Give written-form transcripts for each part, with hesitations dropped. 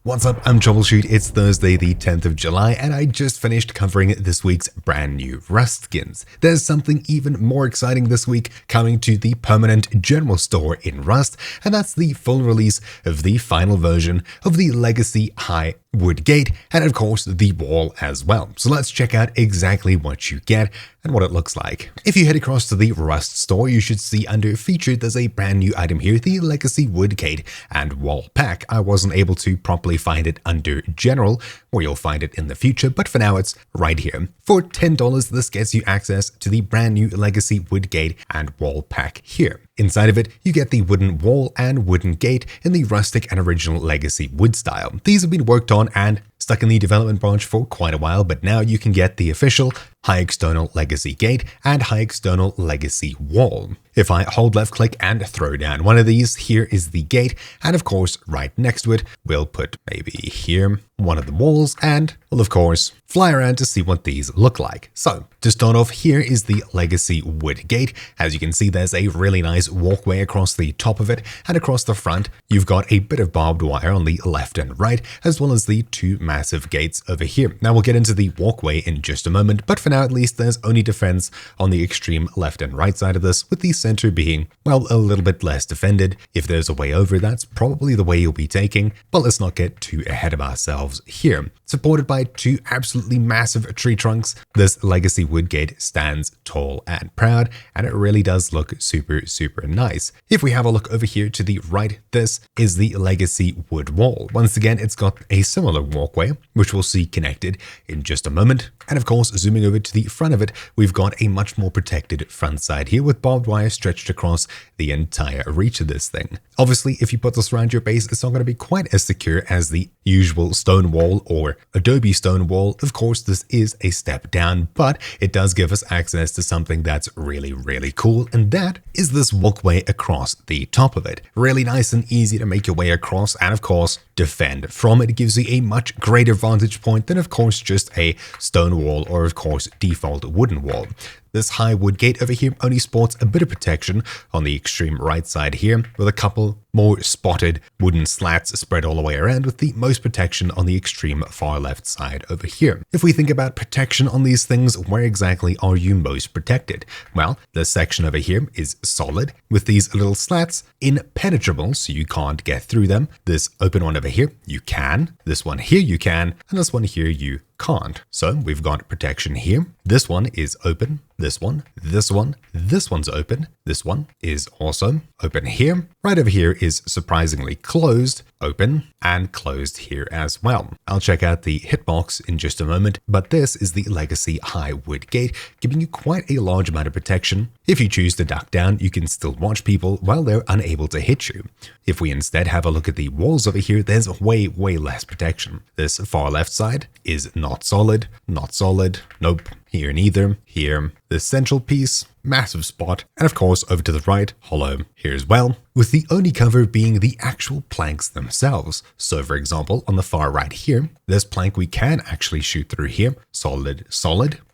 What's up? I'm Troubleshoot. It's Thursday, the 10th of July, and I just finished covering this week's brand new Rust skins. There's something even more exciting this week coming to the permanent general store in Rust, and that's the full release of the final version of the Legacy High Wood Gate, and of course the wall as well. So let's check out exactly what you get and what it looks like. If you head across to the Rust store, you should see under Featured there's a brand new item here, the Legacy Wood Gate and Wall Pack. I wasn't able to properly find it under General, where you'll find it in the future, but for now it's right here. For $10, this gets you access to the brand new Legacy Wood Gate and Wall Pack here. Inside of it, you get the wooden wall and wooden gate in the rustic and original Legacy wood style. These have been worked on and stuck in the development branch for quite a while, but now you can get the official High External Legacy Gate and High External Legacy Wall. If I hold left click and throw down one of these, here is the gate, and of course right next to it we'll put maybe here one of the walls, and we'll of course fly around to see what these look like. So to start off, here is the Legacy Wood Gate. As you can see, there's a really nice walkway across the top of it, and across the front you've got a bit of barbed wire on the left and right, as well as the two massive gates over here. Now we'll get into the walkway in just a moment, but for now at least there's only defense on the extreme left and right side of this, with the center being, well, a little bit less defended. If there's a way over, that's probably the way you'll be taking, but let's not get too ahead of ourselves here. Supported by two absolutely massive tree trunks, this Legacy Wood Gate stands tall and proud, and it really does look super nice. If we have a look over here to the right, this is the Legacy Wood Wall. Once again, it's got a similar walkway, which we'll see connected in just a moment. And of course, zooming over to the front of it, we've got a much more protected front side here with barbed wire stretched across the entire reach of this thing. Obviously, if you put this around your base, it's not going to be quite as secure as the usual stone wall or adobe stone wall. Of course, this is a step down, but it does give us access to something that's really cool, and that is this walkway across the top of it. Really nice and easy to make your way across, and of course, defend from. It gives you a much greater vantage point than of course just a stone wall or of course default wooden wall. This high wood gate over here only sports a bit of protection on the extreme right side here, with a couple more spotted wooden slats spread all the way around, with the most protection on the extreme far left side over here. If we think about protection on these things, where exactly are you most protected? Well, this section over here is solid, with these little slats impenetrable, so you can't get through them. This open one over here, you can. This one here, you can. And this one here, you can't. So we've got protection here. This one is open. This one, this one's open. This one is also open here. Right over here is surprisingly closed, open, and closed here as well. I'll check out the hitbox in just a moment, but this is the Legacy High Wood Gate, giving you quite a large amount of protection. If you choose to duck down, you can still watch people while they're unable to hit you. If we instead have a look at the walls over here, there's way less protection. This far left side is not solid, nope, here neither, here. This central piece, massive spot, and of course over to the right, hollow here as well, with the only cover being the actual planks themselves. So for example, on the far right here, this plank we can actually shoot through here, solid,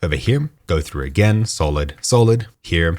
over here, go through again, solid, here,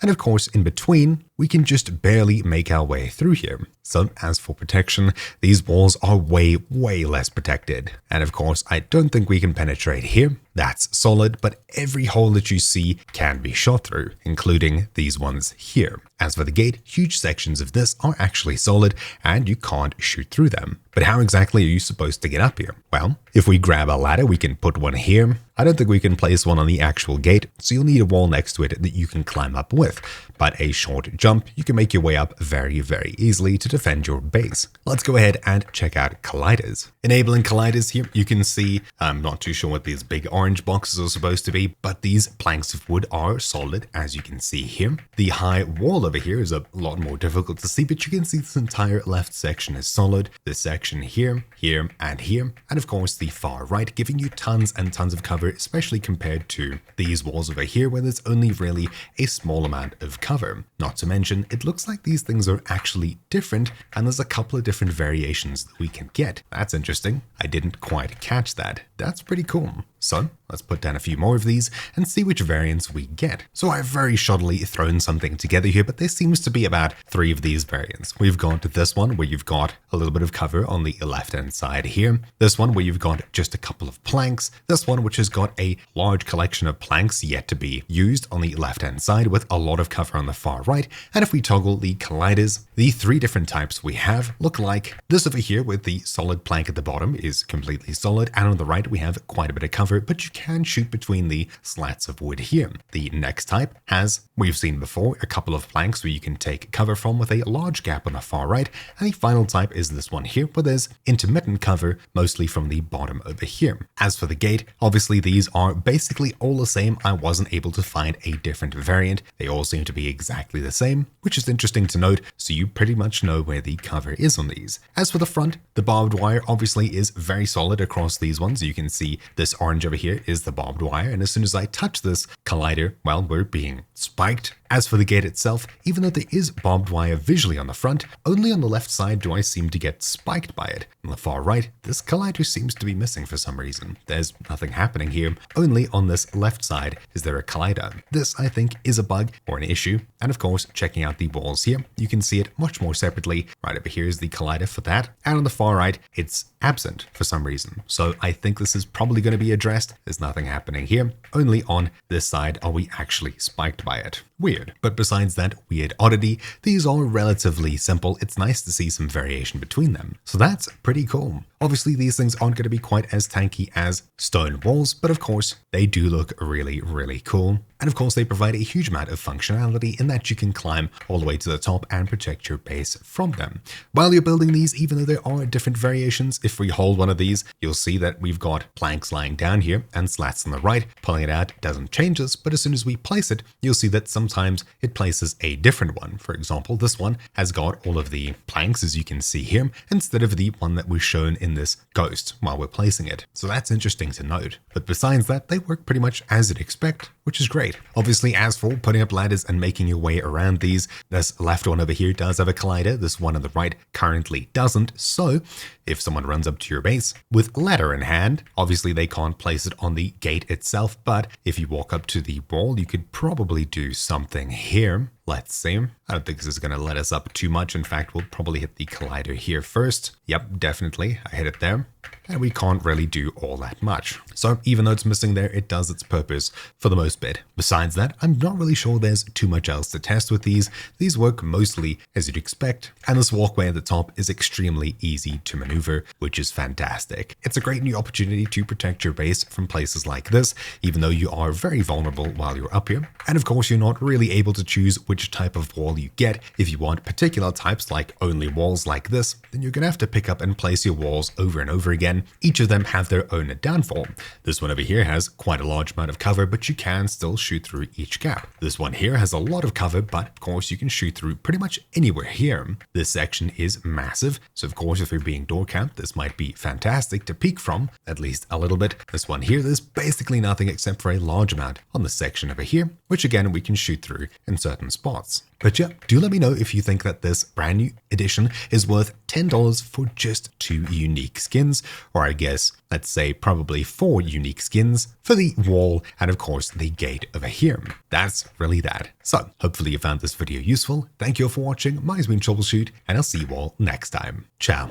and of course in between, we can just barely make our way through here. So as for protection, these walls are way less protected. And of course, I don't think we can penetrate here. That's solid, but every hole that you see can be shot through, including these ones here. As for the gate, huge sections of this are actually solid and you can't shoot through them. But how exactly are you supposed to get up here? Well, if we grab a ladder, we can put one here. I don't think we can place one on the actual gate, so you'll need a wall next to it that you can climb up with. But a short jump, you can make your way up very easily to defend your base. Let's go ahead and check out colliders. Enabling colliders here, you can see, I'm not too sure what these big orange boxes are supposed to be, but these planks of wood are solid, as you can see here. The high wall over here is a lot more difficult to see, but you can see this entire left section is solid. This section here, and of course the far right, giving you tons and tons of cover, especially compared to these walls over here where there's only really a small amount of cover. Not to mention, it looks like these things are actually different, and there's a couple of different variations that we can get. That's interesting. I didn't quite catch that. That's pretty cool. So let's put down a few more of these and see which variants we get. So I've very shoddily thrown something together here, but there seems to be about 3 of these variants. We've got this one where you've got a little bit of cover on the left-hand side here. This one where you've got just a couple of planks. This one which has got a large collection of planks yet to be used on the left-hand side with a lot of cover on the far right. And if we toggle the colliders, the 3 different types we have look like this over here with the solid plank at the bottom is completely solid, and on the right we have quite a bit of cover, but you can shoot between the slats of wood here. The next type has, we've seen before, a couple of planks where you can take cover from with a large gap on the far right, and the final type is this one here where there's intermittent cover mostly from the bottom over here. As for the gate, obviously these are basically all the same. I wasn't able to find a different variant. They all seem to be exactly the same, which is interesting to note, so you pretty much know where the cover is on these. As for the front, the barbed wire obviously is very solid across these ones. You can see this orange over here is the barbed wire, and as soon as I touch this collider, well, we're being spiked. As for the gate itself, even though there is barbed wire visually on the front, only on the left side do I seem to get spiked by it. On the far right, this collider seems to be missing for some reason. There's nothing happening here. Only on this left side is there a collider. This, I think, is a bug or an issue. And of course, checking out the walls here, you can see it much more separately. Right over here is the collider for that. And on the far right, it's absent for some reason. So I think this is probably going to be addressed. There's nothing happening here. Only on this side are we actually spiked by it. Weird. But besides that weird oddity, these are relatively simple. It's nice to see some variation between them. So that's pretty cool. Obviously, these things aren't going to be quite as tanky as stone walls, but of course, they do look really, really cool. And of course, they provide a huge amount of functionality in that you can climb all the way to the top and protect your base from them. While you're building these, even though there are different variations, if we hold one of these, you'll see that we've got planks lying down here and slats on the right. Pulling it out doesn't change this, but as soon as we place it, you'll see that sometimes it places a different one. For example, this one has got all of the planks, as you can see here, instead of the one that was shown in this ghost while we're placing it. So that's interesting to note. But besides that, they work pretty much as you'd expect, which is great. Obviously, as for putting up ladders and making your way around these, this left one over here does have a collider. This one on the right currently doesn't. So if someone runs up to your base with ladder in hand, obviously they can't place it on the gate itself, but if you walk up to the wall, you could probably do something here. Let's see. I don't think this is going to let us up too much. In fact, we'll probably hit the collider here first. Yep, definitely. I hit it there. And we can't really do all that much. So even though it's missing there, it does its purpose for the most bit. Besides that, I'm not really sure there's too much else to test with these. These work mostly as you'd expect. And this walkway at the top is extremely easy to maneuver, which is fantastic. It's a great new opportunity to protect your base from places like this, even though you are very vulnerable while you're up here. And of course, you're not really able to choose which type of wall you get. If you want particular types like only walls like this, then you're going to have to pick up and place your walls over and over again. Each of them have their own downfall. This one over here has quite a large amount of cover, but you can still shoot through each gap. This one here has a lot of cover, but of course you can shoot through pretty much anywhere here. This section is massive, so of course if you're being door camped, this might be fantastic to peek from, at least a little bit. This one here, there's basically nothing except for a large amount on the section over here, which again we can shoot through in certain spots. But yeah, do let me know if you think that this brand new edition is worth $10 for just 2 unique skins, or I guess, let's say probably 4 unique skins for the wall and of course the gate over here. That's really that. So hopefully you found this video useful. Thank you all for watching. My name's been Troubleshoot, and I'll see you all next time. Ciao.